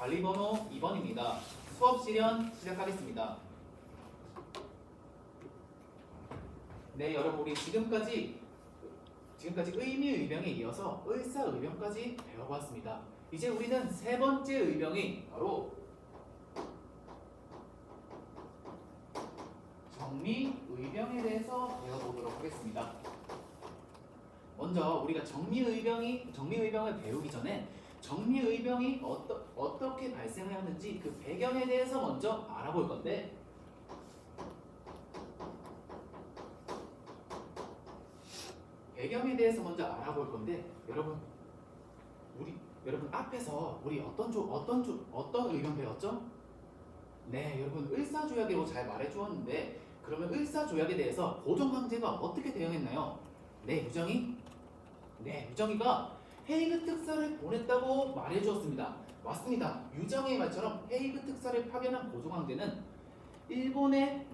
관리번호 2번입니다. 수업 실현 시작하겠습니다. 네, 여러분 우리 지금까지 의미의병에 이어서 을사의병까지 배워봤습니다. 이제 우리는 세 번째 의병이 바로 정미의병에 대해서 배워보도록 하겠습니다. 먼저 우리가 정미의병을 배우기 전에 정미의병이 어떻게 발생하였는지 그 배경에 대해서 먼저 알아볼 건데, 여러분 앞에서 우리 어떤 의병 배웠죠? 네, 여러분 을사조약이라고 잘 말해주었는데, 그러면 을사조약에 대해서 고종황제가 어떻게 대응했나요? 네, 유정이가 헤이그 특사를 보냈다고 말해주었습니다. 맞습니다. 유정의 말처럼 헤이그 특사를 파견한 고종황제는 일본에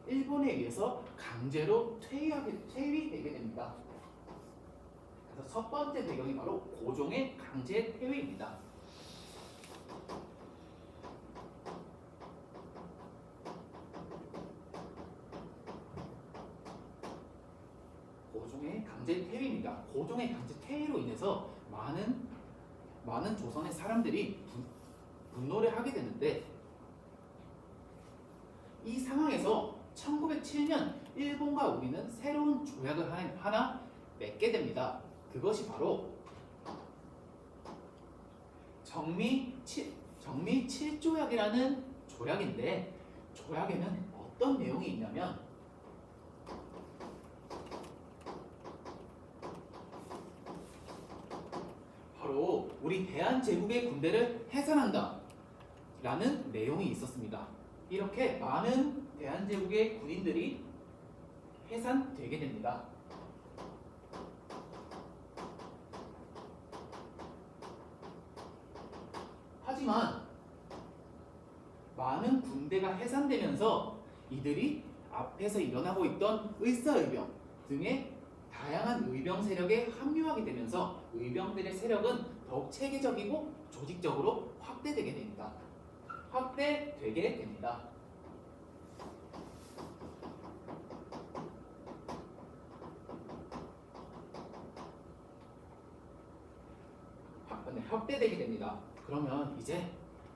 의해서 강제로 퇴위되게 됩니다. 그래서 첫 번째 배경이 바로 고종의 강제 퇴위입니다. 고종의 강제 퇴위로 인해서 많은 조선의 사람들이 분노를 하게 되는데, 이 상황에서 1907년 일본과 우리는 새로운 조약을 하나 맺게 됩니다. 그것이 바로 정미 7조약이라는 조약인데, 조약에는 어떤 내용이 있냐면 바로 우리 대한제국의 군대를 해산한다 라는 내용이 있었습니다. 이렇게 많은 대한제국의 군인들이 해산되게 됩니다. 하지만 많은 군대가 해산되면서 이들이 앞에서 일어나고 있던 을사의병 등의 다양한 의병 세력에 합류하게 되면서 의병들의 세력은 더욱 체계적이고 조직적으로 확대되게 됩니다. 그러면 이제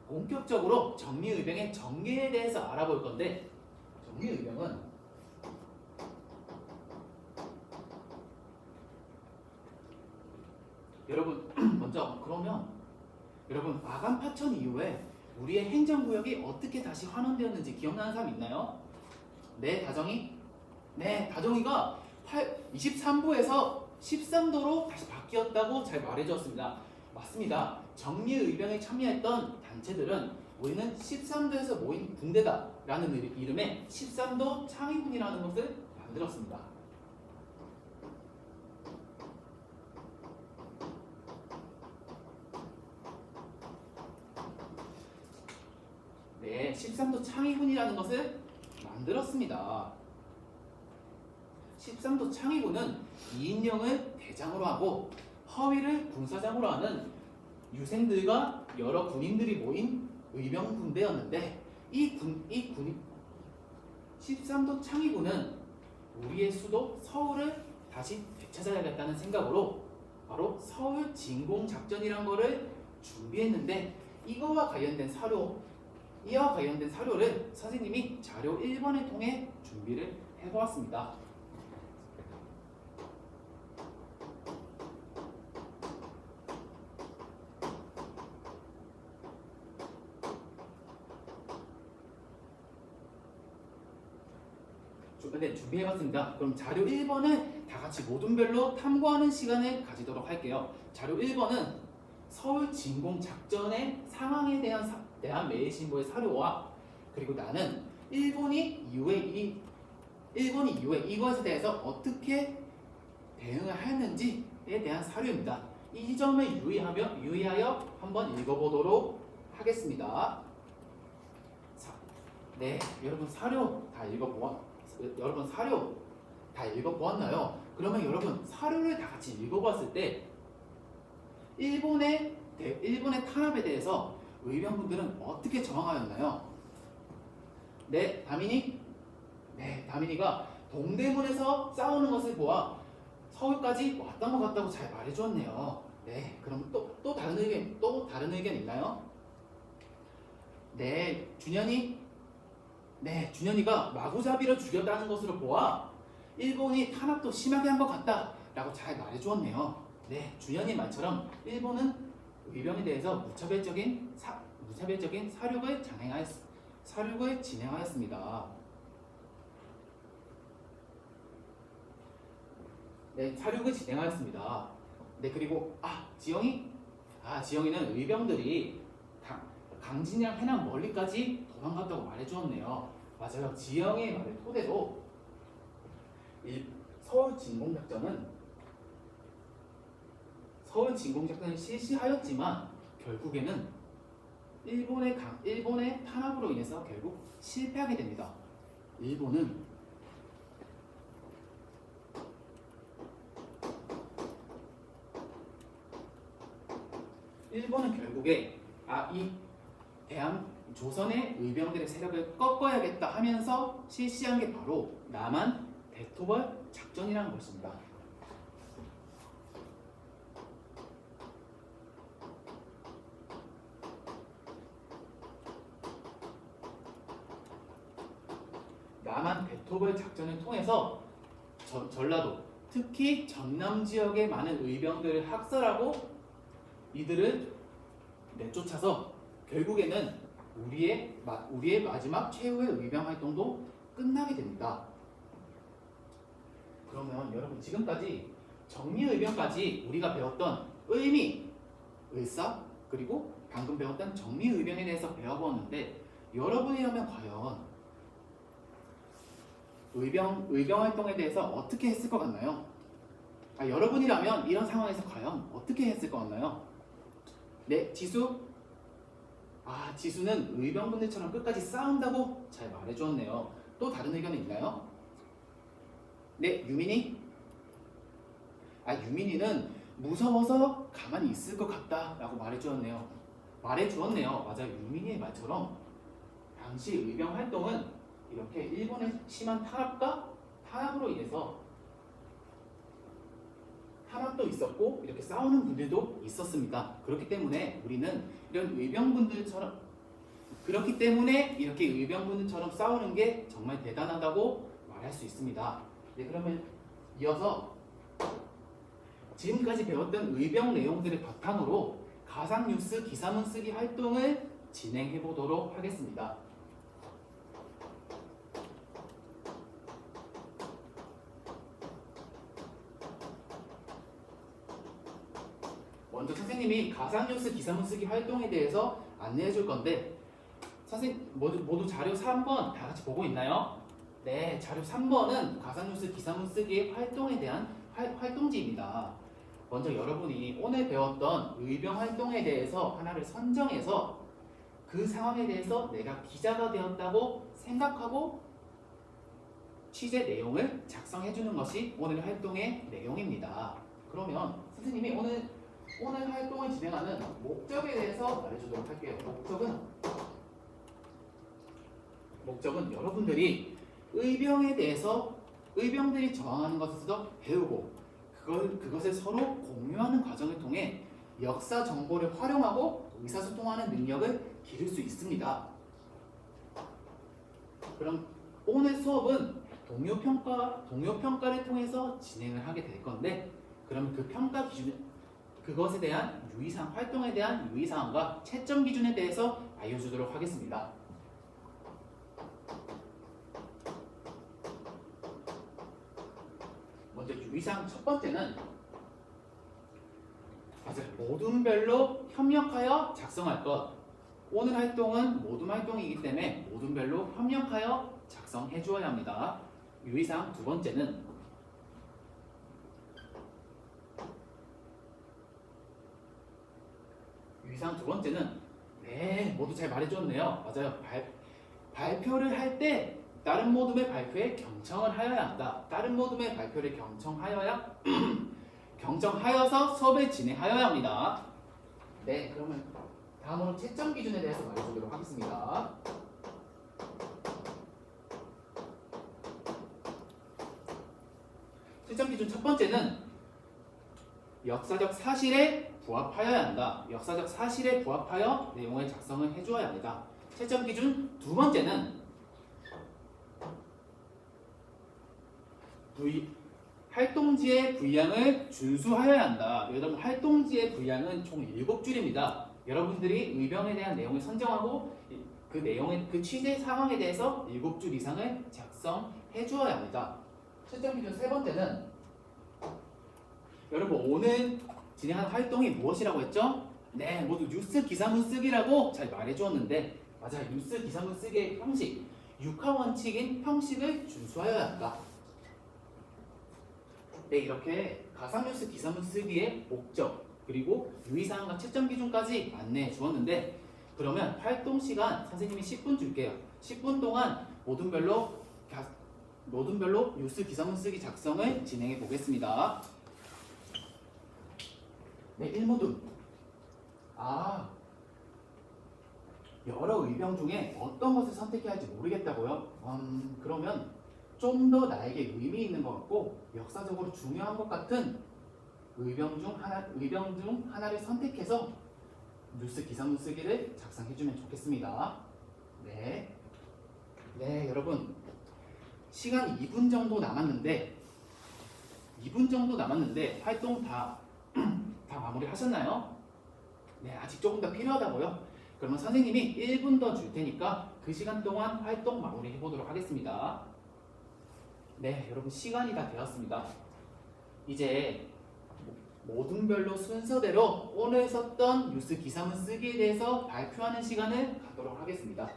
본격적으로 정미의병의 전개에 대해서 알아볼 건데, 정미의병은 여러분 아간파천 이후에 우리의 행정구역이 어떻게 다시 환원되었는지 기억나는 사람 있나요? 네, 다정이가 23부에서 13도로 다시 바뀌었다고 잘 말해주었습니다. 맞습니다. 정미의병에 참여했던 단체들은 우리는 13도에서 모인 군대다 라는 이름의 13도 창의군이라는 것을 만들었습니다. 네, 13도 창의군이라는 것을 만들었습니다. 13도 창의군은 이인영을 대장으로 하고 허위를 군사장으로 하는 유생들과 여러 군인들이 모인 의병 군대였는데, 13도 창의군은 우리의 수도 서울을 다시 되찾아야겠다는 생각으로 바로 서울 진공작전이란 거를 준비했는데, 이와 관련된 사료를 선생님이 자료 1번을 통해 준비를 해보았습니다. 준비해봤습니다. 그럼 자료 1번을 다 같이 모둠별로 탐구하는 시간을 가지도록 할게요. 자료 1번은 서울 진공작전의 상황에 대한 매일신보의 사료와, 그리고 나는 일본이 이후에 이것에 대해서 어떻게 대응을 했는지에 대한 사료입니다. 이 점을 유의하여 한번 읽어보도록 하겠습니다. 자, 네, 여러분 사료 다 읽어보았나요? 그러면 여러분 사료를 다 같이 읽어봤을 때 일본의 탄압에 대해서 의병분들은 어떻게 저항하였나요? 네, 다민이? 네, 다민이가 동대문에서 싸우는 것을 보아 서울까지 왔던 것 같다고 잘 말해주었네요. 네, 그럼 또 다른 의견 있나요? 네, 준현이? 네, 준현이가 마구잡이로 죽였다는 것으로 보아 일본이 탄압도 심하게 한 것 같다라고 잘 말해주었네요. 네, 준현이 말처럼 일본은 의병에 대해서 무차별적인 사륙을 진행하였습니다. 네, 사륙을 진행하였습니다. 네, 그리고 지영이는 의병들이 강진이랑 해남 멀리까지 도망갔다고 말해주었네요. 맞아요. 지영이의 말을 토대로 서울 진공작전을 실시하였지만 결국에는 일본의 탄압으로 인해서 결국 실패하게 됩니다. 일본은 결국에 조선의 의병들의 세력을 꺾어야겠다 하면서 실시한 게 바로 남한 대토벌 작전이라는 것입니다. 남한 대토벌 작전을 통해서 전라도, 특히 전남 지역의 많은 의병들을 학살하고 이들을 내쫓아서 결국에는 우리의 마지막 최후의 의병 활동도 끝나게 됩니다. 그러면 여러분 지금까지 정미의병까지 우리가 배웠던 의미, 을사, 그리고 방금 배웠던 정미의병에 대해서 배워보았는데 여러분이라면 과연 의병 활동에 대해서 어떻게 했을 것 같나요? 여러분이라면 이런 상황에서 과연 어떻게 했을 것 같나요? 네, 지수는 의병분들처럼 끝까지 싸운다고 잘 말해주었네요. 또 다른 의견이 있나요? 네, 유민이? 유민이는 무서워서 가만히 있을 것 같다라고 말해주었네요. 맞아요. 유민이의 말처럼 당시 의병 활동은 이렇게 일본의 심한 탄압으로 인해서 탄압도 있었고 이렇게 싸우는 분들도 있었습니다. 그렇기 때문에 이렇게 의병분들처럼 싸우는 게 정말 대단하다고 말할 수 있습니다. 네, 그러면 이어서 지금까지 배웠던 의병 내용들을 바탕으로 가상뉴스 기사문 쓰기 활동을 진행해 보도록 하겠습니다. 먼저 선생님이 가상뉴스 기사문 쓰기 활동에 대해서 안내해 줄 건데 선생님 모두 자료 3번 다 같이 보고 있나요? 네, 자료 3번은 가상뉴스 기사문 쓰기 활동에 대한 활동지입니다. 먼저 여러분이 오늘 배웠던 의병 활동에 대해서 하나를 선정해서 그 상황에 대해서 내가 기자가 되었다고 생각하고 취재 내용을 작성해 주는 것이 오늘 활동의 내용입니다. 그러면 선생님이 오늘 활동을 진행하는 목적에 대해서 말해주도록 할게요. 목적은 여러분들이 의병들이 저항하는 것에서 배우고 그것을 서로 공유하는 과정을 통해 역사 정보를 활용하고 의사소통하는 능력을 기를 수 있습니다. 그럼 오늘 수업은 동료평가를 통해서 진행을 하게 될 건데 그럼 그 평가 기준 그것에 대한 활동에 대한 유의사항과 채점 기준에 대해서 알려주도록 하겠습니다. 먼저 유의사항 첫 번째는 모둠별로 협력하여 작성할 것. 오늘 활동은 모둠 활동이기 때문에 모둠별로 협력하여 작성해 주어야 합니다. 유의사항 두 번째는 네, 모두 잘 말해줬네요. 맞아요. 발표를 할 때 다른 모둠의 발표에 경청을 하여야 한다. 다른 모둠의 발표를 경청하여서 수업을 진행하여야 합니다. 네, 그러면 다음으로 채점 기준에 대해서 말해주도록 하겠습니다. 채점 기준 첫 번째는 역사적 사실에 부합하여야 한다. 역사적 사실에 부합하여 내용을 작성을 해주어야 합니다. 채점 기준 두 번째는 활동지의 분량을 준수하여야 한다. 여러분, 활동지의 분량은 총 7줄입니다. 여러분들이 의병에 대한 내용을 선정하고 그 내용의 그 취재 상황에 대해서 7줄 이상을 작성해 주어야 합니다. 채점 기준 세 번째는 여러분, 오늘 진행한 활동이 무엇이라고 했죠? 네, 모두 뉴스 기사문 쓰기라고 잘 말해 주었는데, 맞아요. 뉴스 기사문 쓰기의 형식, 육하 원칙인 형식을 준수하여야 한다. 네, 이렇게 가상뉴스 기사문 쓰기의 목적, 그리고 유의사항과 채점 기준까지 안내해 주었는데, 그러면 활동 시간 선생님이 10분 줄게요. 10분 동안 모둠별로 뉴스 기사문 쓰기 작성을 진행해 보겠습니다. 네, 1모둠. 여러 의병 중에 어떤 것을 선택해야 할지 모르겠다고요? 그러면 좀 더 나에게 의미 있는 것 같고 역사적으로 중요한 것 같은 의병 중 하나를 선택해서 뉴스 기사문 쓰기를 작성해주면 좋겠습니다. 네, 여러분, 시간 2분 정도 남았는데 활동 다 마무리 하셨나요? 네, 아직 조금 더 필요하다고요? 그러면 선생님이 1분 더 줄 테니까 그 시간 동안 활동 마무리 해보도록 하겠습니다. 네, 여러분, 시간이 다 되었습니다. 이제 모둠별로 순서대로 오늘 썼던 뉴스 기사문 쓰기에 대해서 발표하는 시간을 갖도록 하겠습니다.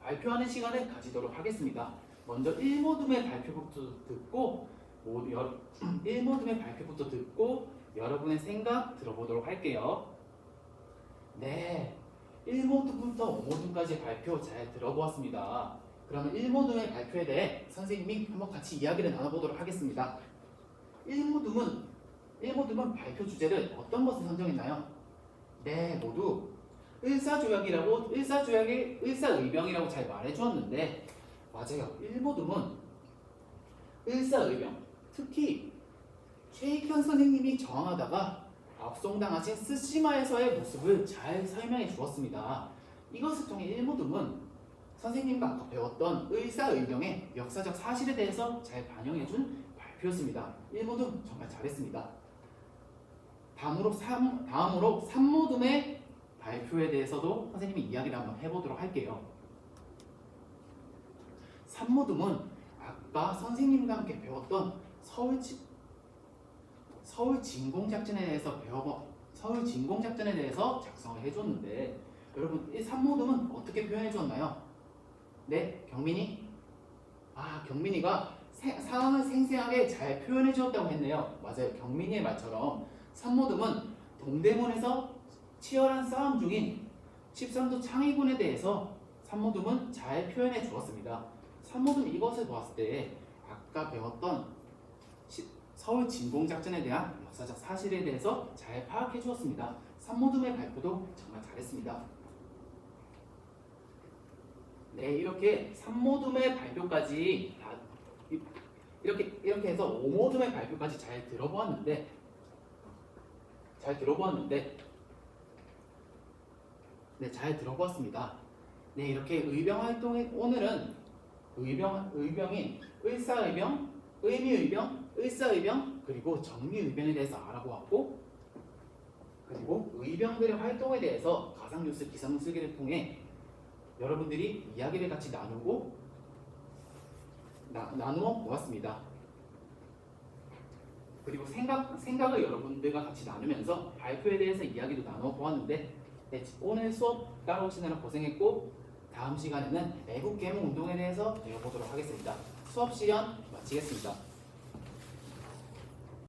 발표하는 시간을 가지도록 하겠습니다. 먼저 1모둠의 발표부터 듣고 1모둠의 발표부터 듣고 여러분의 생각 들어보도록 할게요. 네, 1모둠부터 5모둠까지 발표 잘 들어보았습니다. 그러면 1모둠의 발표에 대해 선생님이 한번 같이 이야기를 나눠보도록 하겠습니다. 1모둠은 발표 주제를 어떤 것을 선정했나요? 네, 모두 의사의병이라고 잘 말해주었는데, 맞아요. 1모둠은 의사의병, 특히 최익현 선생님이 저항하다가 압송당하신 스시마에서의 모습을 잘 설명해 주었습니다. 이것을 통해 1모둠은 선생님과 아까 배웠던 의사의병의 역사적 사실에 대해서 잘 반영해준 발표였습니다. 1모둠 정말 잘했습니다. 다음으로 3모둠의 발표에 대해서도 선생님이 이야기를 한번 해보도록 할게요. 3모둠은 아까 선생님과 함께 배웠던 서울 진공작전에 대해서 작성을 해줬는데, 여러분, 이 3모둠은 어떻게 표현해 주었나요? 네, 경민이가 상황을 생생하게 잘 표현해 주었다고 했네요. 맞아요. 경민이의 말처럼 3모둠은 동대문에서 치열한 싸움 중인 13도 창의군에 대해서 3모둠은 잘 표현해 주었습니다. 3모둠 이것을 보았을 때 아까 배웠던 서울 진공작전에 대한 역사적 사실에 대해서 잘 파악해 주었습니다. 3모둠의 발표도 정말 잘했습니다. 네, 이렇게 3모둠의 발표까지 이렇게 해서 5모둠의 발표까지 잘 들어보았는데 잘 들어보았습니다. 네, 이렇게 의병 활동의 오늘은 의병인 의사의병, 의미의병, 의사의병, 그리고 정미의병에 대해서 알아보았고, 그리고 의병들의 활동에 대해서 가상뉴스 기사문 쓰기를 통해 여러분들이 이야기를 같이 나누어 보았습니다. 그리고 생각을 여러분들과 같이 나누면서 발표에 대해서 이야기도 나누어 보았는데, 네, 오늘 수업 따라오시느라 고생했고, 다음 시간에는 애국개몽 운동에 대해서 배워보도록 하겠습니다. 수업 시간 마치겠습니다.